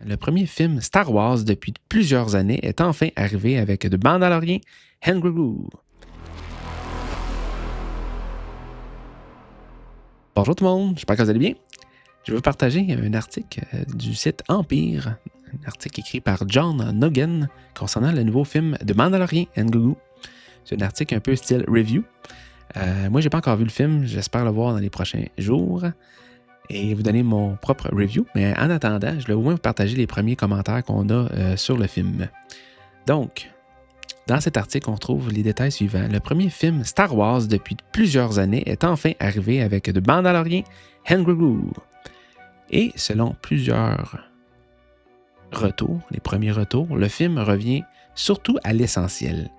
Le premier film Star Wars depuis plusieurs années est enfin arrivé avec The Mandalorian and Grogu. Bonjour tout le monde, j'espère que vous allez bien. Je vais vous partager un article du site Empire, un article écrit par John Nogan concernant le nouveau film The Mandalorian and Grogu. C'est un article un peu style review. Moi, j'ai pas encore vu le film, j'espère le voir dans les prochains jours et vous donner mon propre review. Mais en attendant, je vais au moins vous partager les premiers commentaires qu'on a sur le film. Donc, dans cet article, on trouve les détails suivants. Le premier film Star Wars depuis plusieurs années est enfin arrivé avec The Mandalorian and Grogu. Et selon plusieurs retours, les premiers retours, le film revient surtout à l'essentiel.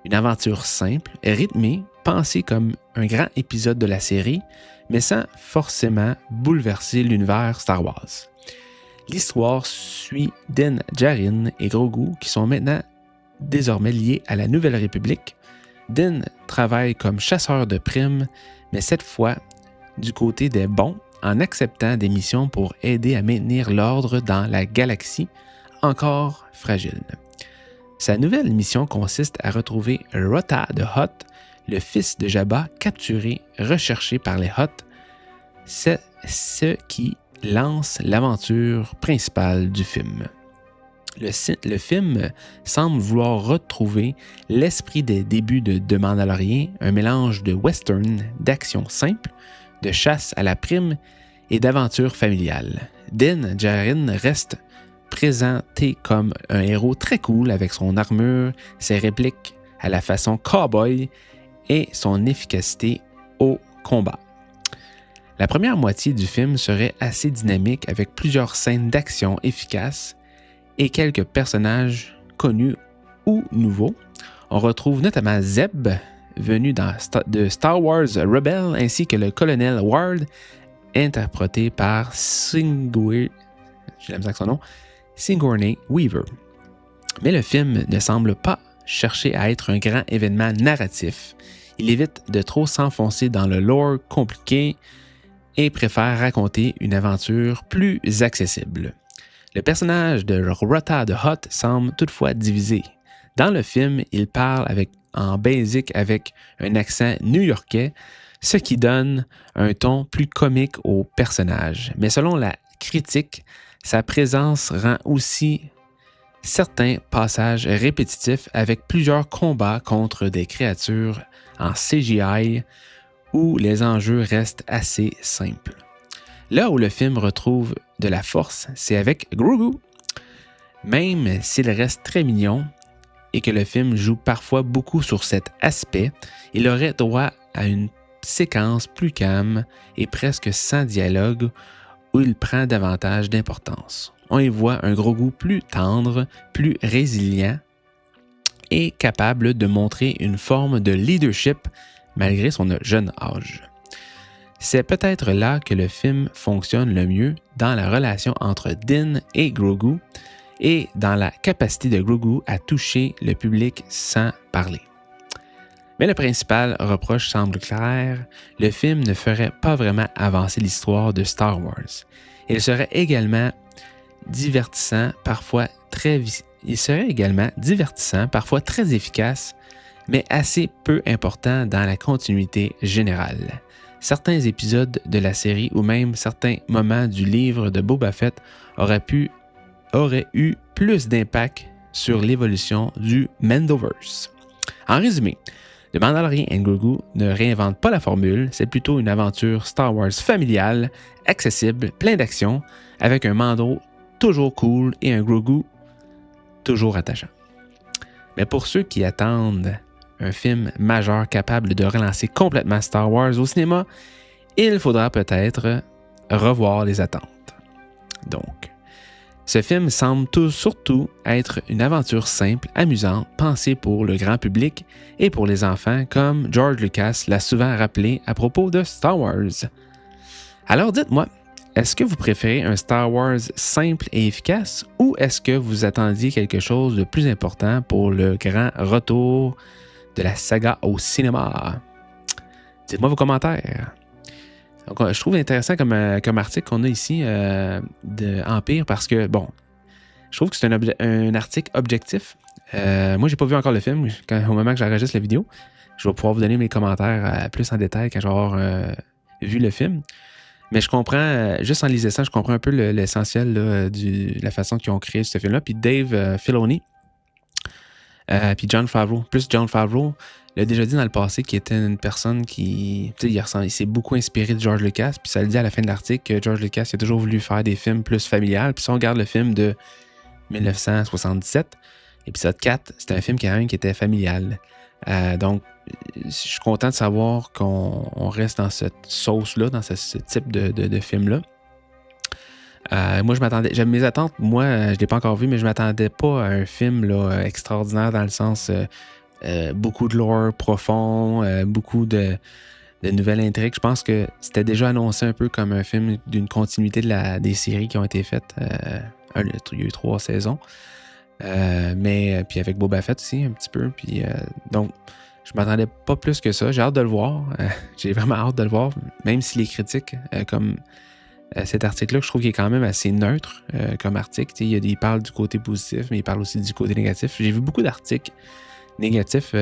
Une aventure simple, rythmée, pensée comme un grand épisode de la série, mais sans forcément bouleverser l'univers Star Wars. L'histoire suit Din Djarin et Grogu qui sont maintenant désormais liés à la Nouvelle République. Din travaille comme chasseur de primes, mais cette fois du côté des bons, en acceptant des missions pour aider à maintenir l'ordre dans la galaxie encore fragile. Sa nouvelle mission consiste à retrouver Rota the Hutt, le fils de Jabba capturé, recherché par les Hutt. C'est ce qui lance l'aventure principale du film. Le film semble vouloir retrouver l'esprit des débuts de The Mandalorian, un mélange de western, d'action simple, de chasse à la prime et d'aventure familiale. Din Djarin reste présenté comme un héros très cool avec son armure, ses répliques à la façon cowboy et son efficacité au combat. La première moitié du film serait assez dynamique avec plusieurs scènes d'action efficaces et quelques personnages connus ou nouveaux. On retrouve notamment Zeb, venu de Star Wars Rebels, ainsi que le colonel Ward, interprété par Sigourney Weaver. Mais le film ne semble pas chercher à être un grand événement narratif. Il évite de trop s'enfoncer dans le lore compliqué et préfère raconter une aventure plus accessible. Le personnage de Rota the Hutt semble toutefois divisé. Dans le film, il parle en basic avec un accent new-yorkais, ce qui donne un ton plus comique au personnage. Mais selon la critique, sa présence rend aussi certains passages répétitifs avec plusieurs combats contre des créatures en CGI où les enjeux restent assez simples. Là où le film retrouve de la force, c'est avec Grogu. Même s'il reste très mignon et que le film joue parfois beaucoup sur cet aspect, il aurait droit à une séquence plus calme et presque sans dialogue où il prend davantage d'importance. On y voit un Grogu plus tendre, plus résilient et capable de montrer une forme de leadership malgré son jeune âge. C'est peut-être là que le film fonctionne le mieux dans la relation entre Din et Grogu et dans la capacité de Grogu à toucher le public sans parler. Mais le principal reproche semble clair, le film ne ferait pas vraiment avancer l'histoire de Star Wars. Il serait également divertissant, parfois très efficace, mais assez peu important dans la continuité générale. Certains épisodes de la série ou même certains moments du livre de Boba Fett auraient eu plus d'impact sur l'évolution du Mandoverse. En résumé, The Mandalorian and Grogu ne réinvente pas la formule, c'est plutôt une aventure Star Wars familiale, accessible, plein d'action, avec un Mando toujours cool et un Grogu toujours attachant. Mais pour ceux qui attendent un film majeur capable de relancer complètement Star Wars au cinéma, il faudra peut-être revoir les attentes. Donc, ce film semble surtout être une aventure simple, amusante, pensée pour le grand public et pour les enfants, comme George Lucas l'a souvent rappelé à propos de Star Wars. Alors dites-moi, est-ce que vous préférez un Star Wars simple et efficace ou est-ce que vous attendiez quelque chose de plus important pour le grand retour de la saga au cinéma? Dites-moi vos commentaires. Donc, je trouve intéressant comme article qu'on a ici de Empire parce que, bon, Je trouve que c'est un article objectif. Moi, j'ai pas vu encore le film. Au moment que j'enregistre la vidéo, je vais pouvoir vous donner mes commentaires plus en détail quand je vais avoir vu le film. Mais je comprends, juste en lisant ça, je comprends un peu l'essentiel là, de la façon qu'ils ont créé ce film-là. Puis Dave Filoni, puis Jon Favreau. Plus Jon Favreau l'a déjà dit dans le passé qu'il était une personne qui, tu sais, il s'est beaucoup inspiré de George Lucas. Puis ça le dit à la fin de l'article que George Lucas a toujours voulu faire des films plus familiales. Puis si on regarde le film de 1977, épisode 4, c'était un film quand même qui était familial. Donc, je suis content de savoir qu'on reste dans cette sauce-là, dans ce type de film-là. Moi, j'avais mes attentes. Moi, je ne l'ai pas encore vu, mais je ne m'attendais pas à un film là, extraordinaire dans le sens beaucoup de lore profond, beaucoup de nouvelles intrigues. Je pense que c'était déjà annoncé un peu comme un film d'une continuité des séries qui ont été faites. Il y a eu 3 saisons. Mais puis avec Boba Fett aussi, un petit peu. Puis, donc, je m'attendais pas plus que ça. J'ai hâte de le voir. J'ai vraiment hâte de le voir, même si les critiques, comme cet article-là, je trouve qu'il est quand même assez neutre comme article. Il parle du côté positif, mais il parle aussi du côté négatif. J'ai vu beaucoup d'articles négatifs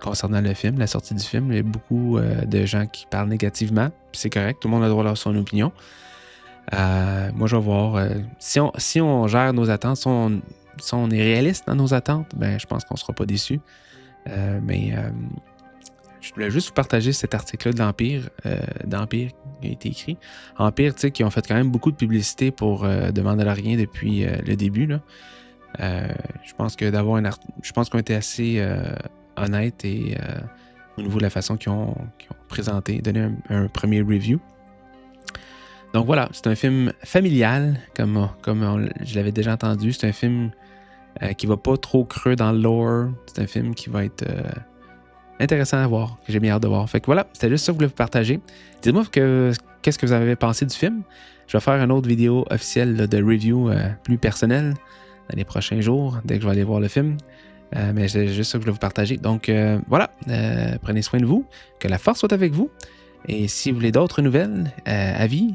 concernant le film, la sortie du film. Il y a beaucoup de gens qui parlent négativement. Puis c'est correct, tout le monde a le droit d'avoir son opinion. Moi, je vais voir. Si on gère nos attentes, si on est réaliste dans nos attentes, ben, je pense qu'on ne sera pas déçus. Mais je voulais juste vous partager cet article-là d'Empire qui a été écrit. Empire, tu sais, qui ont fait quand même beaucoup de publicité pour The Mandalorian depuis le début. Là. Je pense que je pense qu'on était assez honnête et au niveau de la façon qu'ils ont présenté, donné un premier review. Donc voilà, c'est un film familial, comme je l'avais déjà entendu. C'est un film qui va pas trop creux dans le lore. C'est un film qui va être intéressant à voir, que j'ai bien hâte de voir. Fait que voilà, c'était juste ça que je voulais vous partager. Dites-moi qu'est-ce que vous avez pensé du film. Je vais faire une autre vidéo officielle là, de review plus personnelle dans les prochains jours, dès que je vais aller voir le film. Mais c'est juste ça que je voulais vous partager. Donc voilà, prenez soin de vous, que la force soit avec vous. Et si vous voulez d'autres nouvelles, avis,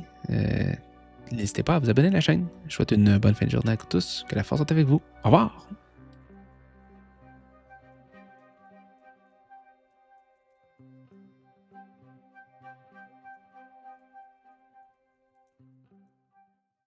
n'hésitez pas à vous abonner à la chaîne. Je vous souhaite une bonne fin de journée à tous. Que la force soit avec vous. Au revoir!